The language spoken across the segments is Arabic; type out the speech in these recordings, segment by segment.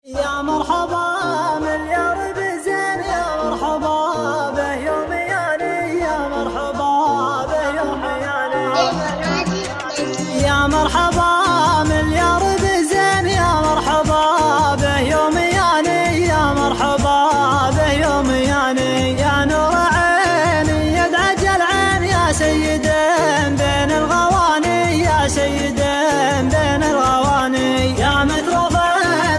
يا مرحبا مليار بزين، يا مرحبا به يوم ياني، يا مرحبا به يوم ياني، يا مرحبا مليار بزين، يا مرحبا به يوم ياني، يا مرحبا به يوم ياني، يا نور عيني يدعج العين، يا سيد بين الغواني، يا سيد بين الغواني، يا متروف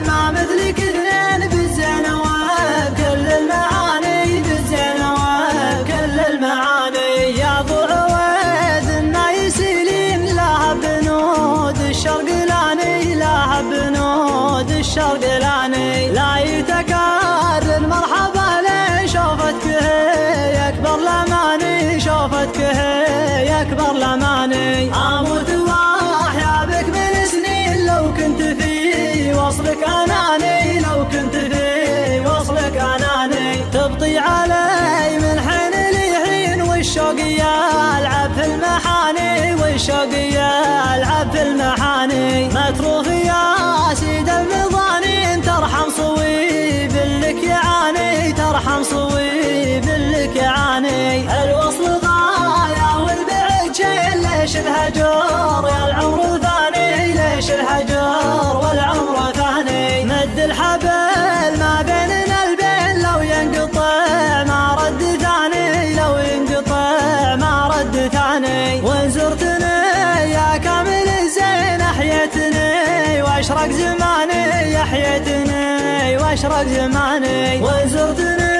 ما مثلك اثنين بالزينوان كل المعاني، بالزينوان كل المعاني، يا ابو عويد النايسيلين لها بنود الشرقلاني، لها بنود الشرقلاني، لا يتكرر مرحبا لي شوفتك هي اكبر لماني، شوفتك هي اكبر لماني، اموت واحيا بك من سنين لو كنت في وصلك اناني، لو كنت في وصلك اناني، تبطي علي من حين لحين والشوق يلعب في المحاني، والشوق يلعب في المحاني، متروف يا سيد المضانين ترحم صويب لك يعاني، ترحم صويب لك يعاني، الوصل غاية والبعد شيء، ليش الهجر يا العمر ثاني، ليش الهجر والعمر ثاني، مد الحبل ما بيننا البين لو ينقطع ما رد ثاني، لو ينقطع ما رد ثاني، وان زرتني يا كامل الزين احيتني واشرق زماني، احيتني واشرق زماني، وان زرتني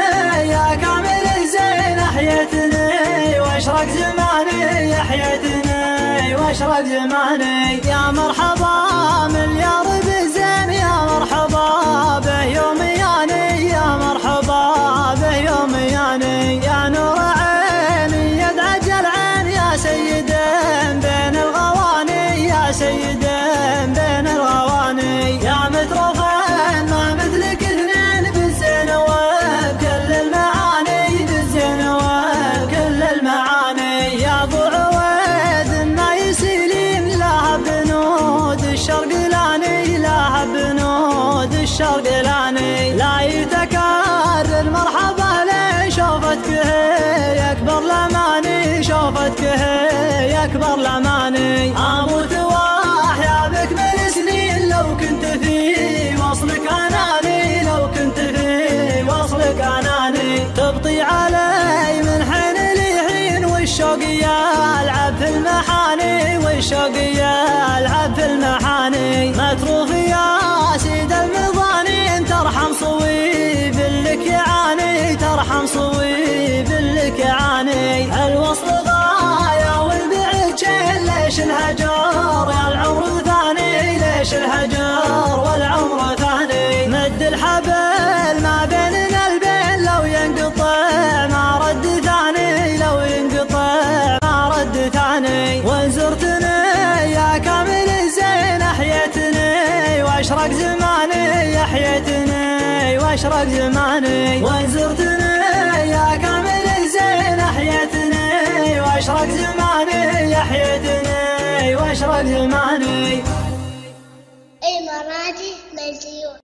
يا كامل الزين احيتني واشرق زماني، احيتني واشرق زماني، يا مرحبا مليار بزين، يا مرحبا به يوم ياني، يا مرحبا به يوم ياني، يا نور عيني يدعج العين، يا سيد بين الغواني، يا سيد بين الغواني، يا متروف ما مثلك اثنين بالزينوان كل المعاني، بالزينوان كل المعاني، يا ابو عويد النايسيلين لها بنود الشرقلاني، لها بنود الشرقلاني، لا يتكرر مرحبا لي شوفتك هي اكبر لماني، شوفتك هي اكبر لماني، اموت واحيا بك من سنين لو كنت في وصلك اناني، لو كنت في وصلك اناني، تبطي علي من حين لحين والشوق يلعب في المحاني، والشوق يلعب في المحاني، متروف يا سيد المضانين ترحم صويب لك يعاني، ترحم صويب لك يعاني، الوصل غاية والبعد شيء، ليش الهجر يا العمر ثاني، ليش الهجر والعمر ثاني، مد الحبل ما بيننا البين لو ينقطع ما رد ثاني، لو ينقطع ما رد ثاني، وان زرتني يا كامل الزين احيتني واشرق زماني، احيتني واشرق زماني، وان زرتني يا كامل الزين احيتني واشرق زماني، احيتني واشرق زماني. إماراتي مليون.